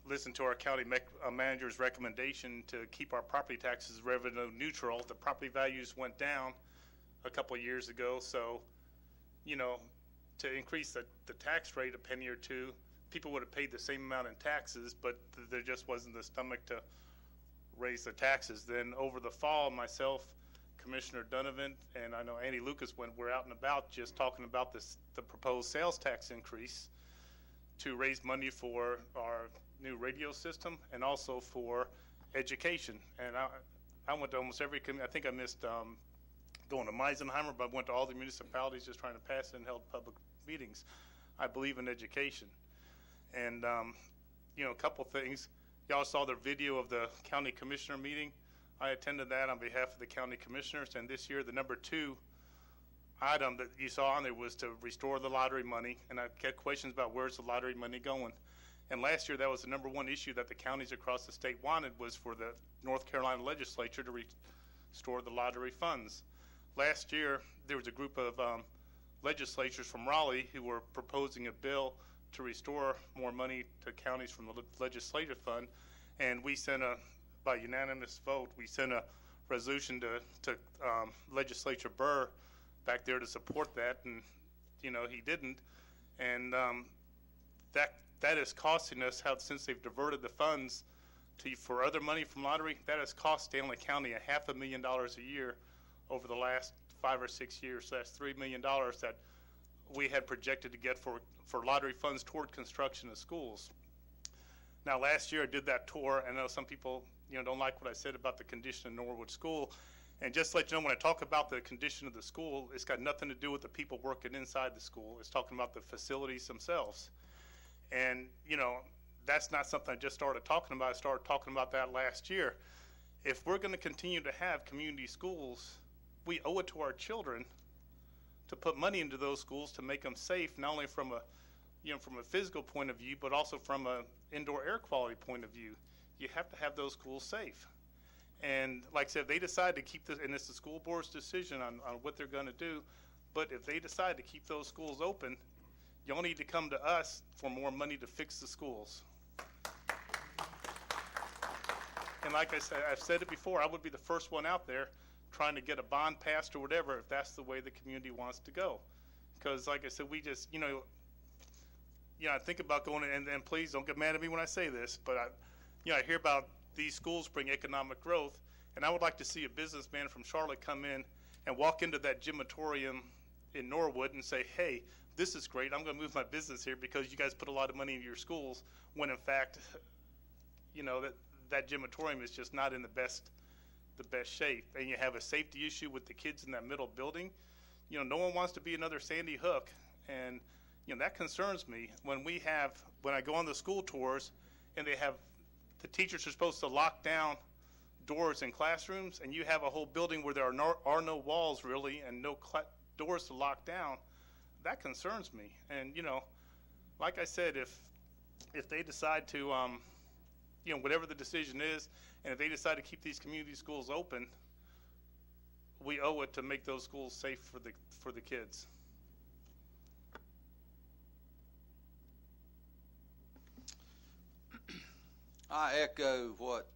listen to our county manager's recommendation to keep our property taxes revenue neutral. The property values went down a couple of years ago, so to increase the tax rate a penny or two, people would have paid the same amount in taxes, but there just wasn't the stomach to raise the taxes. Then over the fall, myself, Commissioner Donovan, and I know Andy Lucas, when we're out and about just talking about the proposed sales tax increase to raise money for our new radio system and also for education. And I went to almost every committee. I think I missed going to Meisenheimer, but I went to all the municipalities just trying to pass it and held public meetings. I believe in education. And, a couple things. Y'all saw the video of the county commissioner meeting. I attended that on behalf of the county commissioners, and this year the number 2 item that you saw on there was to restore the lottery money, and I get questions about where's the lottery money going. And last year that was the number 1 issue that the counties across the state wanted, was for the North Carolina legislature to restore the lottery funds. Last year there was a group of legislatures from Raleigh who were proposing a bill to restore more money to counties from the legislative fund, and we sent by unanimous vote, we sent a resolution to Legislature Burr back there to support that, and he didn't, and that is costing us, since they've diverted the funds for other money from lottery, that has cost Stanley County $500,000 a year over the last 5 or 6 years. So that's $3 million that we had projected to get for lottery funds toward construction of schools. Now, last year I did that tour, and I know some people don't like what I said about the condition of Norwood School. And just to let you know, when I talk about the condition of the school, it's got nothing to do with the people working inside the school. It's talking about the facilities themselves. And, that's not something I just started talking about. I started talking about that last year. If we're going to continue to have community schools, we owe it to our children to put money into those schools to make them safe, not only from a physical point of view, but also from a indoor air quality point of view. You have to have those schools safe. And like I said, if they decide to keep this, and it's the school board's decision on what they're going to do, but if they decide to keep those schools open, y'all need to come to us for more money to fix the schools. And like I said, I've said it before, I would be the first one out there trying to get a bond passed or whatever if that's the way the community wants to go. Because like I said, we just, I think about going, and please don't get mad at me when I say this, but I hear about these schools bring economic growth, and I would like to see a businessman from Charlotte come in and walk into that gymatorium in Norwood and say, hey, this is great, I'm going to move my business here because you guys put a lot of money into your schools, when in fact, that gymatorium is just not in the best shape, and you have a safety issue with the kids in that middle building. No one wants to be another Sandy Hook, and that concerns me when I go on the school tours and the teachers are supposed to lock down doors in classrooms, and you have a whole building where there are no walls really and no doors to lock down. That concerns me. And like I said, if they decide to whatever the decision is, and if they decide to keep these community schools open, we owe it to make those schools safe for the kids.
I echo what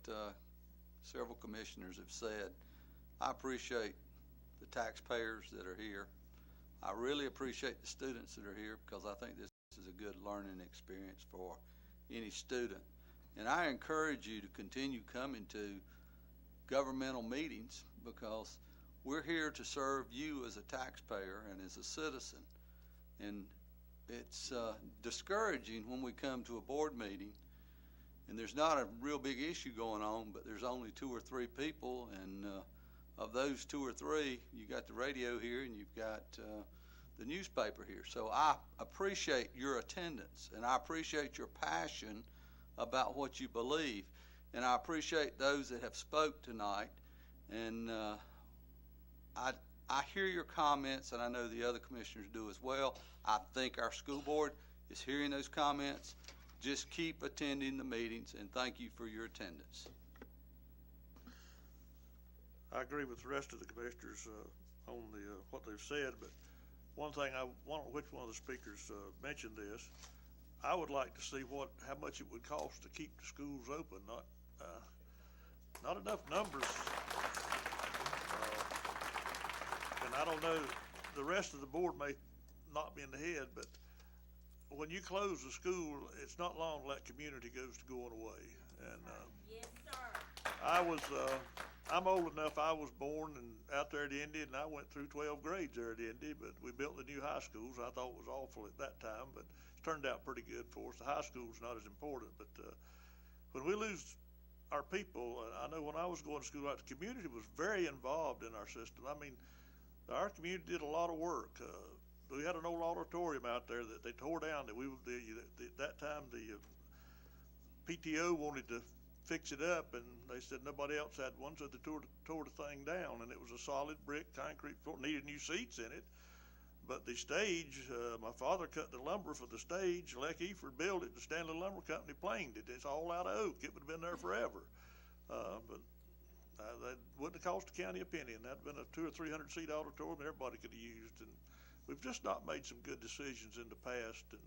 several commissioners have said. I appreciate the taxpayers that are here. I really appreciate the students that are here because I think this is a good learning experience for any student. And I encourage you to continue coming to governmental meetings because we're here to serve you as a taxpayer and as a citizen. And it's discouraging when we come to a board meeting and there's not a real big issue going on, but there's only 2 or 3 people, and of those 2 or 3, you got the radio here and you've got the newspaper here. So I appreciate your attendance, and I appreciate your passion about what you believe, and I appreciate those that have spoke tonight. And I hear your comments, and I know the other commissioners do as well. I think our school board is hearing those comments. Just keep attending the meetings, and thank you for your attendance.
I agree with the rest of the commissioners on the what they've said, but one thing which one of the speakers mentioned this, I would like to see how much it would cost to keep the schools open. Not enough numbers, and I don't know, the rest of the board may not be in the head, but when you close the school, it's not long till that community goes to going away. And
yes, sir.
I'm old enough. I was born out there at Indy, and I went through 12 grades there at Indy. But we built the new high schools. I thought it was awful at that time, but it's turned out pretty good for us. The high school's not as important, but when we lose our people, I know when I was going to school, the community was very involved in our system. I mean, our community did a lot of work. We had an old auditorium out there that they tore down. At that time, the PTO wanted to fix it up, and they said nobody else had one, so they tore the thing down, and it was a solid brick concrete floor. Needed new seats in it, but the stage, my father cut the lumber for the stage. Lech Eford built it. The Stanley Lumber Company planed it. It's all out of oak. It would have been there forever, but that wouldn't have cost the county a penny, and that'd been a 200 or 300 seat auditorium everybody could have used. And we've just not made some good decisions in the past, and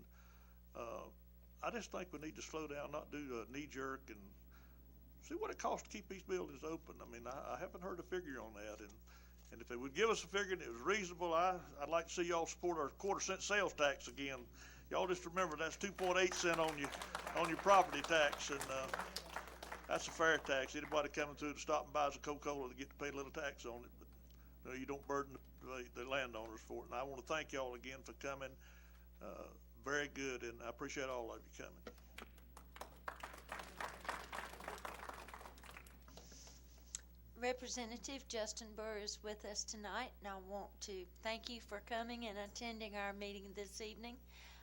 I just think we need to slow down, not do a knee jerk, and see what it costs to keep these buildings open. I mean, I haven't heard a figure on that, and if they would give us a figure and it was reasonable, I'd like to see y'all support our 1/4 sales tax again. Y'all just remember that's 2.8 cents on your property tax, and that's a fair tax. Anybody coming through the stop and buys a Coca-Cola, they get to pay a little tax on it, but you don't burden the landowners for it. And I want to thank y'all again for coming. Very good, and I appreciate all of you coming.
Representative Justin Burr is with us tonight, and I want to thank you for coming and attending our meeting this evening.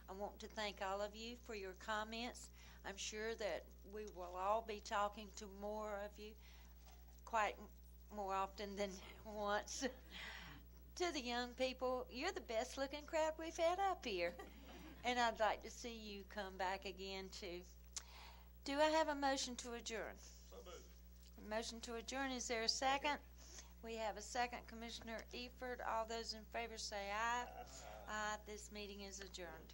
I want to thank all of you for your comments. I'm sure that we will all be talking to more of you quite more often than once. To the young people, you're the best looking crowd we've had up here, and I'd like to see you come back again too. Do I have a motion to adjourn? Motion to adjourn. Is there a second? We have a second. Commissioner Eford. All those in favor say aye. Aye. This meeting is adjourned.